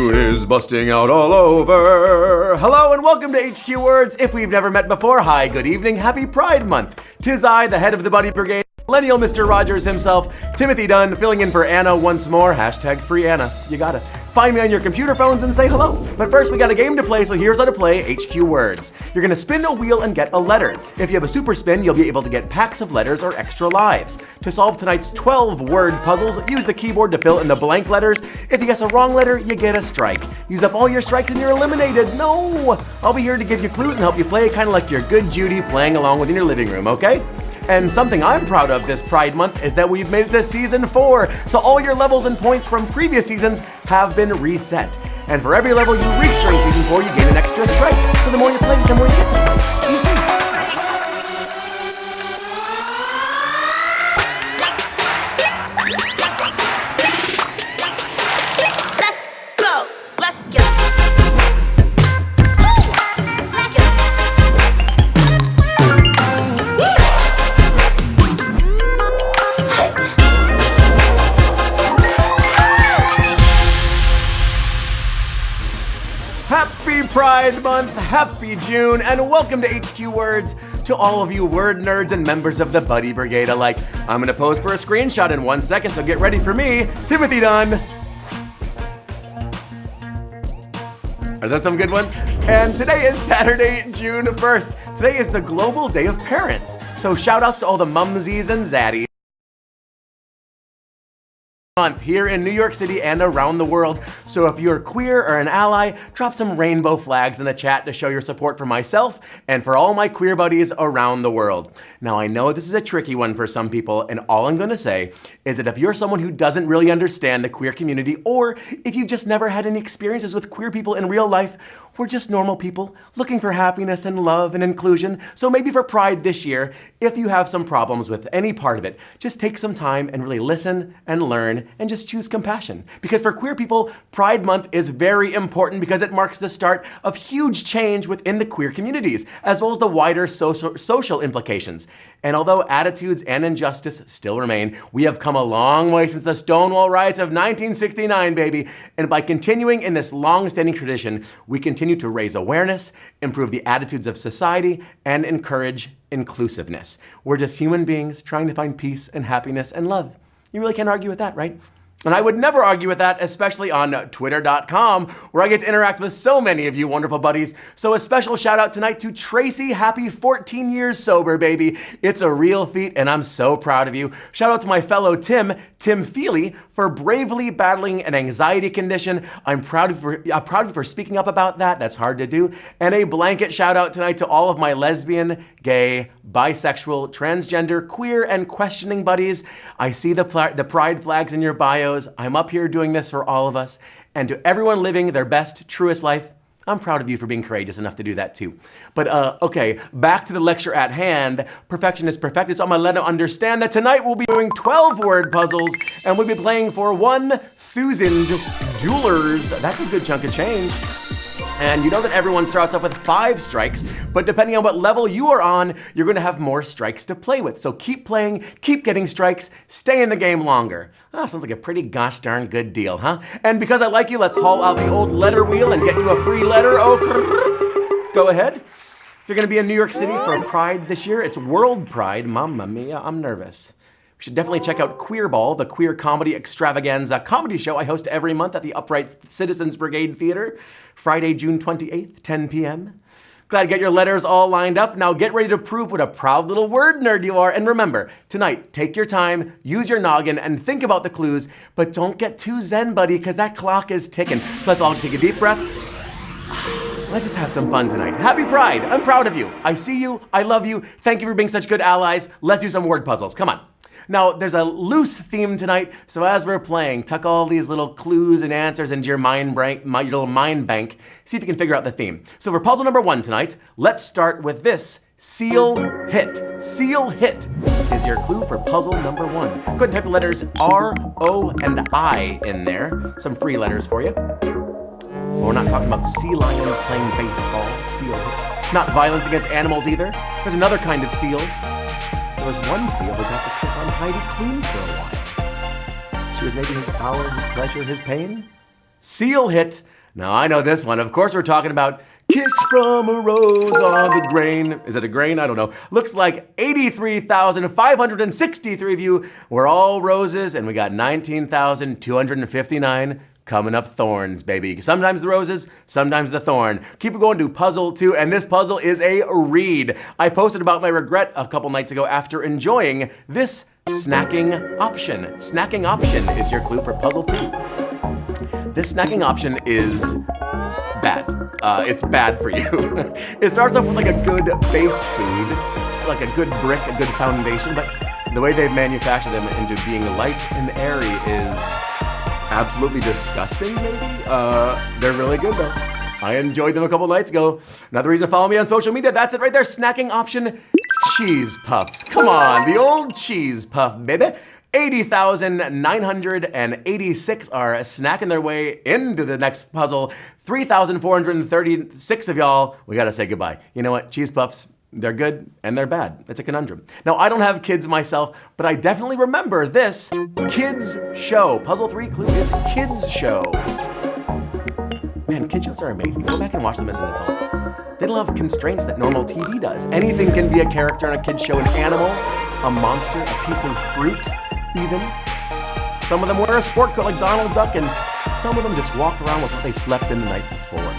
June is busting out all over. Hello and welcome to HQ Words. If we've never met before, hi, good evening, happy Pride Month. 'Tis I, the head of the Buddy Brigade, millennial Mr. Rogers himself, Timothy Dunn, filling in for Anna once more. Hashtag free Anna. You gotta. Find me on your computer phones and say hello. But first, we got a game to play, so here's how to play HQ Words. You're gonna spin a wheel and get a letter. If you have a super spin, you'll be able to get packs of letters or extra lives. To solve tonight's 12-word puzzles, use the keyboard to fill in the blank letters. If you guess a wrong letter, you get a strike. Use up all your strikes and you're eliminated. No! I'll be here to give you clues and help you play, kind of like your good Judy playing along within your living room, okay? And something I'm proud of this Pride Month is that we've made it to Season 4, so all your levels and points from previous seasons have been reset. And for every level you reach during Season 4, you gain an extra strike. So the more you play, the more you get. Easy. Happy Pride Month, happy June, and welcome to HQ Words. To all of you word nerds and members of the Buddy Brigade alike, I'm gonna pose for a screenshot in 1 second, so get ready for me, Timothy Dunn. Are those some good ones? And today is Saturday, June 1st. Today is the Global Day of Parents. So shout outs to all the mumsies and zaddies month here in New York City and around the world. So if you're queer or an ally, drop some rainbow flags in the chat to show your support for myself and for all my queer buddies around the world. Now I know this is a tricky one for some people, and all I'm gonna say is that if you're someone who doesn't really understand the queer community, or if you've just never had any experiences with queer people in real life, we're just normal people looking for happiness and love and inclusion. So maybe for Pride this year, if you have some problems with any part of it, just take some time and really listen and learn and just choose compassion. Because for queer people, Pride Month is very important because it marks the start of huge change within the queer communities, as well as the wider social implications. And although attitudes and injustice still remain, we have come a long way since the Stonewall riots of 1969, baby. And by continuing in this long-standing tradition, we continue to raise awareness, improve the attitudes of society, and encourage inclusiveness. We're just human beings trying to find peace and happiness and love. You really can't argue with that, right? And I would never argue with that, especially on Twitter.com, where I get to interact with so many of you wonderful buddies. So a special shout out tonight to Tracy. Happy 14 years sober, baby. It's a real feat, and I'm so proud of you. Shout out to my fellow Tim Feely, for bravely battling an anxiety condition. I'm proud of you for speaking up about that. That's hard to do. And a blanket shout out tonight to all of my lesbian, gay, bisexual, transgender, queer, and questioning buddies. I see the pride flags in your bios. I'm up here doing this for all of us. And to everyone living their best, truest life, I'm proud of you for being courageous enough to do that too. But okay, back to the lecture at hand. Perfection is perfected, so I'm gonna let them understand that tonight we'll be doing 12-word puzzles, and we'll be playing for 1,000 dollars. That's a good chunk of change. And you know that everyone starts off with 5 strikes, but depending on what level you are on, you're gonna have more strikes to play with. So keep playing, keep getting strikes, stay in the game longer. Ah, sounds like a pretty gosh darn good deal, huh? And because I like you, let's haul out the old letter wheel and get you a free letter. Oh, go ahead. If you're gonna be in New York City for Pride this year, it's World Pride. Mamma mia, I'm nervous. We should definitely check out Queer Ball, the queer comedy extravaganza comedy show I host every month at the Upright Citizens Brigade Theater, Friday, June 28th, 10 p.m. Glad to get your letters all lined up. Now get ready to prove what a proud little word nerd you are. And remember, tonight, take your time, use your noggin, and think about the clues, but don't get too zen, buddy, because that clock is ticking. So let's all just take a deep breath. Let's just have some fun tonight. Happy Pride. I'm proud of you. I see you. I love you. Thank you for being such good allies. Let's do some word puzzles. Come on. Now, there's a loose theme tonight, so as we're playing, tuck all these little clues and answers into your your little mind bank. See if you can figure out the theme. So for puzzle number 1 tonight, let's start with this. Seal hit. Seal hit is your clue for puzzle number 1. Go ahead and type the letters R, O, and I in there. Some free letters for you. Well, we're not talking about sea lions playing baseball. Seal hit. Not violence against animals either. There's another kind of seal. There was one seal who got to kiss on Heidi Klum for a while. She was maybe his power, his pleasure, his pain. Seal hit. Now I know this one. Of course we're talking about Kiss from a Rose on the Grain. Is it a grain? I don't know. Looks like 83,563 of you were all roses, and we got 19,259 coming up thorns, baby. Sometimes the roses, sometimes the thorn. Keep it going to puzzle 2, and this puzzle is a read. I posted about my regret a couple nights ago after enjoying this snacking option. Snacking option is your clue for puzzle 2. This snacking option is bad. It's bad for you. It starts off with like a good base food, like a good brick, a good foundation, but the way they've manufactured them into being light and airy is absolutely disgusting, maybe? They're really good though. I enjoyed them a couple nights ago. Another reason to follow me on social media, that's it right there, snacking option, cheese puffs. Come on, the old cheese puff, baby. 80,986 are snacking their way into the next puzzle. 3,436 of y'all, we gotta say goodbye. You know what, cheese puffs, they're good and they're bad. It's a conundrum. Now, I don't have kids myself, but I definitely remember this kids show. Puzzle 3 clue is kids show. Man, kid shows are amazing. Go back and watch them as an adult. They don't have constraints that normal TV does. Anything can be a character in a kid show, an animal, a monster, a piece of fruit, even. Some of them wear a sport coat like Donald Duck, and some of them just walk around with what they slept in the night before.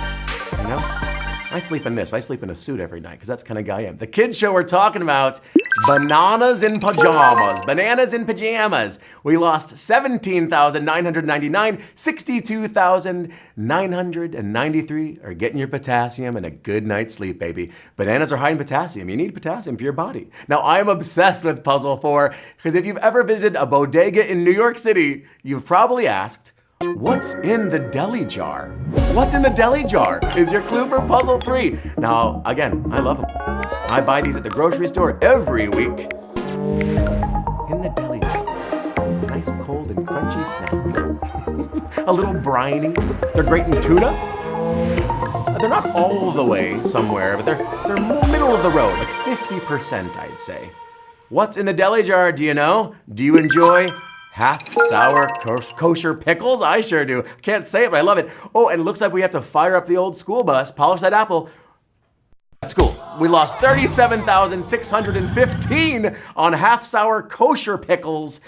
You know? I sleep in this. I sleep in a suit every night because that's the kind of guy I am. The kids show we're talking about, bananas in pajamas. Bananas in pajamas. We lost 17,999. 62,993 are getting your potassium and a good night's sleep, baby. Bananas are high in potassium. You need potassium for your body. Now, I'm obsessed with Puzzle 4 because if you've ever visited a bodega in New York City, you've probably asked, what's in the deli jar? What's in the deli jar is your clue for Puzzle 3. Now, again, I love them. I buy these at the grocery store every week. In the deli jar, nice cold and crunchy snack. A little briny. They're great in tuna. They're not all the way somewhere, but they're middle of the road, like 50%, I'd say. What's in the deli jar, do you know? Do you enjoy half sour kosher pickles? I sure do. Can't say it, but I love it. Oh, and it looks like we have to fire up the old school bus, polish that apple. At school, we lost 37,615 on half sour kosher pickles.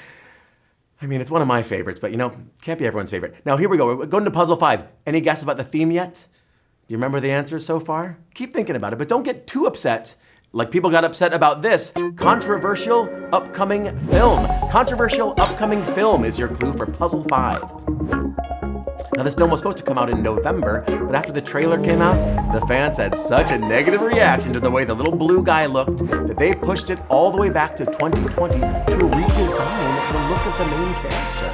I mean, it's one of my favorites, but you know, can't be everyone's favorite. Now here we go, we're going to puzzle 5. Any guess about the theme yet? Do you remember the answers so far? Keep thinking about it, but don't get too upset. Like people got upset about this controversial upcoming film. Controversial upcoming film is your clue for Puzzle 5. Now this film was supposed to come out in November, but after the trailer came out, the fans had such a negative reaction to the way the little blue guy looked that they pushed it all the way back to 2020 to redesign the look of the main character.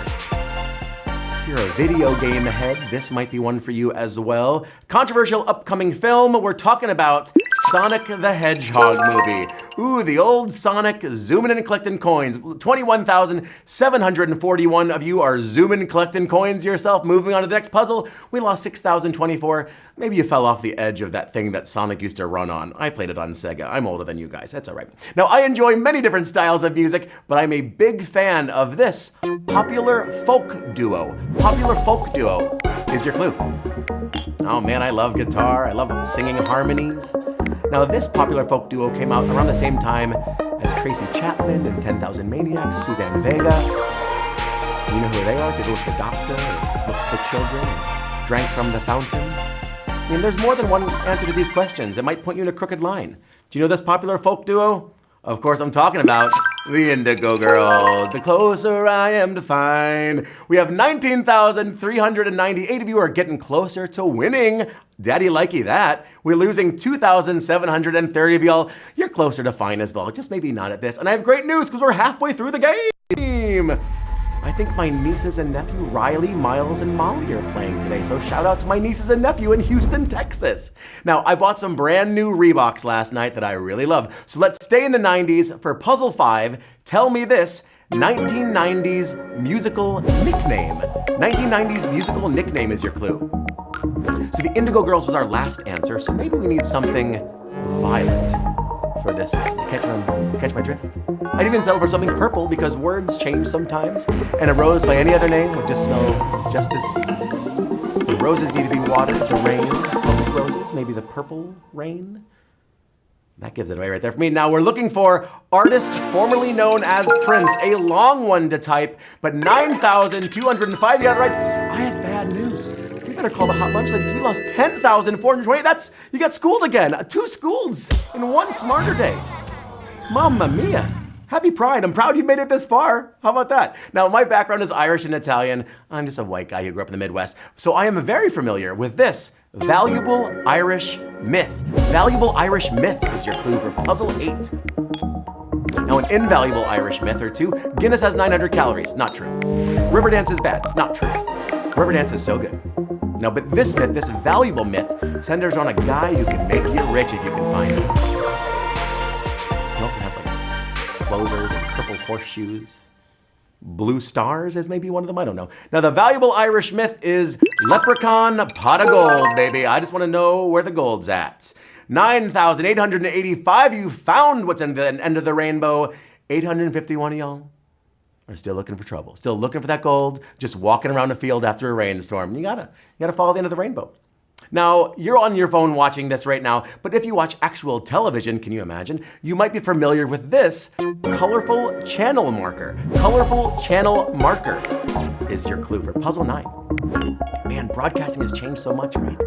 If you're a video game head, this might be one for you as well. Controversial upcoming film, we're talking about Sonic the Hedgehog movie. Ooh, the old Sonic zooming and collecting coins. 21,741 of you are zooming and collecting coins yourself. Moving on to the next puzzle, we lost 6,024. Maybe you fell off the edge of that thing that Sonic used to run on. I played it on Sega. I'm older than you guys. That's all right. Now, I enjoy many different styles of music, but I'm a big fan of this popular folk duo. Popular folk duo is your clue. Oh man, I love guitar. I love singing harmonies. Now, this popular folk duo came out around the same time as Tracy Chapman and 10,000 Maniacs, Suzanne Vega. You know who they are? People with the doctor, or looked at the children, and drank from the fountain. I mean, there's more than one answer to these questions. It might point you in a crooked line. Do you know this popular folk duo? Of course, I'm talking about the Indigo Girls. The closer I am to find. We have 19,398 of you are getting closer to winning. Daddy likey that. We're losing 2,730 of y'all. You're closer to fine as well, just maybe not at this. And I have great news because we're halfway through the game. I think my nieces and nephew, Riley, Miles, and Molly are playing today, so shout out to my nieces and nephew in Houston, Texas. Now, I bought some brand new Reeboks last night that I really love, so let's stay in the 90s for Puzzle 5. Tell me this 1990s musical nickname. 1990s musical nickname is your clue. So the Indigo Girls was our last answer, so maybe we need something violent for this one. You catch my drift? I'd even settle for something purple because words change sometimes, and a rose by any other name would just smell just as sweet. roses need to be watered to rain. Those roses, maybe the purple rain. That gives it away right there for me. Now we're looking for artist formerly known as Prince. A long one to type, but 9,205. You got it right. I have bad news. We better call the Hot Lunch Ladies. We lost 10,428. You got schooled again. 2 schools in one smarter day. Mamma mia. Happy Pride. I'm proud you made it this far. How about that? Now, my background is Irish and Italian. I'm just a white guy who grew up in the Midwest. So I am very familiar with this valuable Irish myth. Valuable Irish myth is your clue for puzzle 8. Now, an invaluable Irish myth or two, Guinness has 900 calories. Not true. Riverdance is bad. Not true. Riverdance is so good. No, but this myth, this valuable myth, centers on a guy who can make you rich if you can find him. He also has like clovers and purple horseshoes. Blue stars is maybe one of them, I don't know. Now the valuable Irish myth is leprechaun pot of gold, baby. I just want to know where the gold's at. 9,885, you found what's in the end of the rainbow. 851 of y'all are still looking for trouble, still looking for that gold, just walking around a field after a rainstorm. You gotta follow the end of the rainbow. Now, you're on your phone watching this right now, but if you watch actual television, can you imagine? You might be familiar with this colorful channel marker. Colorful channel marker is your clue for puzzle 9. Man, broadcasting has changed so much, right?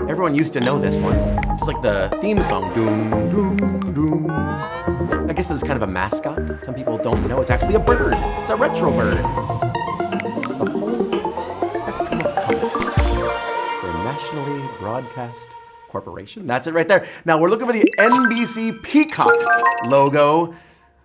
Everyone used to know this one, just like the theme song, doom, doom, doom. I guess this is kind of a mascot. Some people don't know it's actually a bird. It's a retro bird. The whole spectrum of colors. Nationally Broadcast Corporation. That's it right there. Now we're looking for the NBC Peacock logo.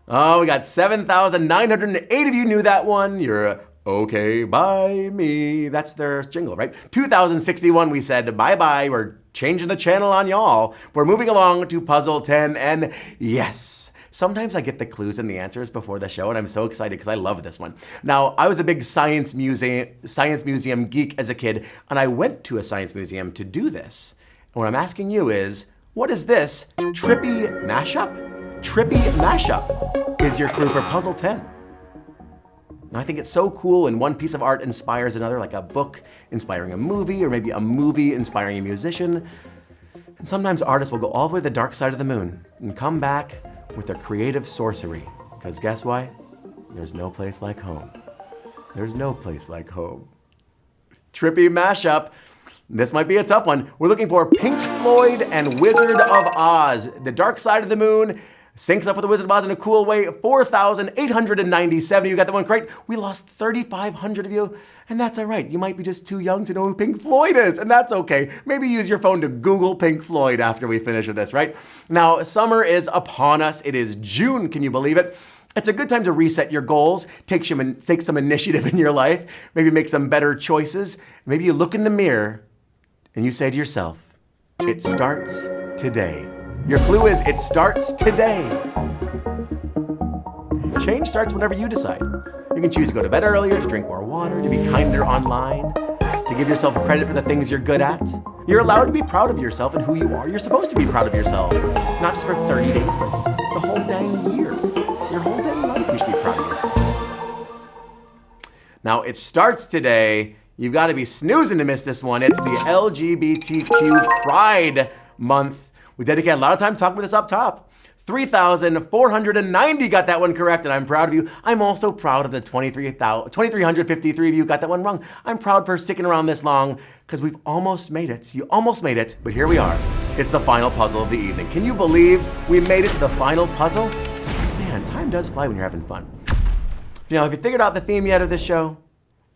Oh, we got 7,908 of you knew that one. You're okay by me. That's their jingle, right? 2,061, we said bye-bye. We're changing the channel on y'all. We're moving along to puzzle 10, and yes. Sometimes I get the clues and the answers before the show, and I'm so excited because I love this one. Now, I was a big science museum geek as a kid, and I went to a science museum to do this. And what I'm asking you is, what is this trippy mashup? Trippy mashup is your clue for puzzle 10. And I think it's so cool when one piece of art inspires another, like a book inspiring a movie, or maybe a movie inspiring a musician. And sometimes artists will go all the way to the dark side of the moon and come back with their creative sorcery. Because guess what? There's no place like home. There's no place like home. Trippy mashup. This might be a tough one. We're looking for Pink Floyd and Wizard of Oz. The dark side of the moon syncs up with the Wizard of Oz in a cool way. 4,897. You got that one correct. We lost 3,500 of you, and that's all right. You might be just too young to know who Pink Floyd is, and that's okay. Maybe use your phone to Google Pink Floyd after we finish with this, right? Now, summer is upon us. It is June. Can you believe it? It's a good time to reset your goals, take some initiative in your life, maybe make some better choices. Maybe you look in the mirror and you say to yourself, it starts today. Your clue is, it starts today. Change starts whenever you decide. You can choose to go to bed earlier, to drink more water, to be kinder online, to give yourself credit for the things you're good at. You're allowed to be proud of yourself and who you are. You're supposed to be proud of yourself, not just for 30 days, but the whole dang year. Your whole dang life, you should be proud of yourself. Now, it starts today. You've got to be snoozing to miss this one. It's the LGBTQ Pride Month. We dedicate a lot of time talking about this up top. 3,490 got that one correct, and I'm proud of you. I'm also proud of the 2,353 of you got that one wrong. I'm proud for sticking around this long, because we've almost made it. You almost made it, but here we are. It's the final puzzle of the evening. Can you believe we made it to the final puzzle? Man, time does fly when you're having fun. You know, have you figured out the theme yet of this show?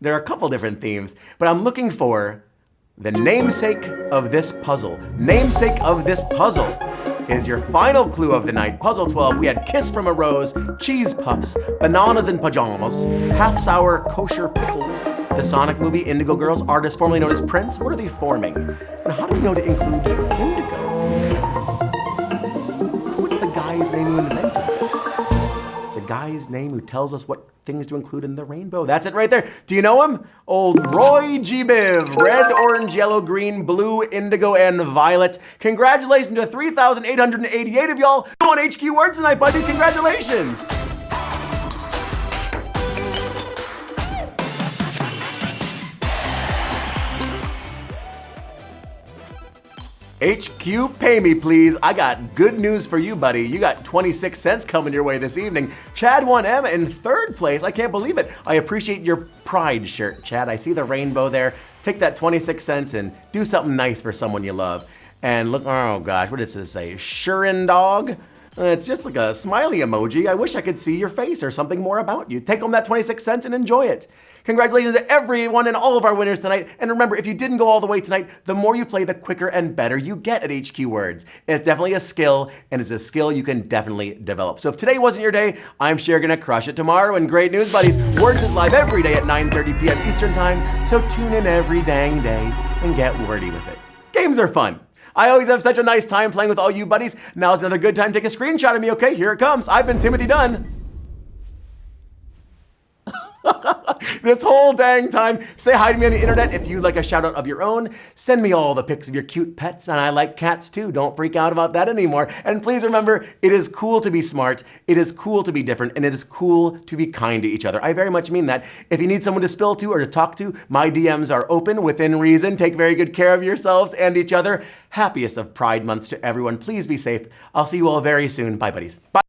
There are a couple different themes, but I'm looking for the namesake of this puzzle. Namesake of this puzzle is your final clue of the night. Puzzle 12, we had Kiss from a Rose, Cheese Puffs, Bananas in Pajamas, Half Sour Kosher Pickles, the Sonic movie, Indigo Girls, artist formerly known as Prince. What are they forming? And how do we know to include Indigo? What's the guy's name who invented this? It's a guy's name who tells us what things to include in the rainbow. That's it right there. Do you know him? Old Roy G. Biv. Red, orange, yellow, green, blue, indigo, and violet. Congratulations to 3,888 of y'all on HQ Words tonight, buddies. Congratulations. HQ, pay me please. I got good news for you, buddy. You got 26 cents coming your way this evening. Chad 1M in third place. I can't believe it. I appreciate your pride shirt, Chad. I see the rainbow there. Take that 26 cents and do something nice for someone you love. And look, oh gosh, what does this say? Shurin dog? It's just like a smiley emoji. I wish I could see your face or something more about you. Take home that 26 cents and enjoy it. Congratulations to everyone and all of our winners tonight. And remember, if you didn't go all the way tonight, the more you play, the quicker and better you get at HQ Words. It's definitely a skill, and it's a skill you can definitely develop. So if today wasn't your day, I'm sure you're gonna crush it tomorrow. And great news, buddies, Words is live every day at 9:30 p.m. Eastern Time. So tune in every dang day and get wordy with it. Games are fun. I always have such a nice time playing with all you buddies. Now's another good time to take a screenshot of me, okay? Here it comes. I've been Timothy Dunn. This whole dang time. Say hi to me on the internet if you'd like a shout out of your own. Send me all the pics of your cute pets, and I like cats too. Don't freak out about that anymore. And please remember, it is cool to be smart, it is cool to be different, and it is cool to be kind to each other. I very much mean that. If you need someone to spill to or to talk to, my DMs are open within reason. Take very good care of yourselves and each other. Happiest of Pride Months to everyone. Please be safe. I'll see you all very soon. Bye, buddies. Bye.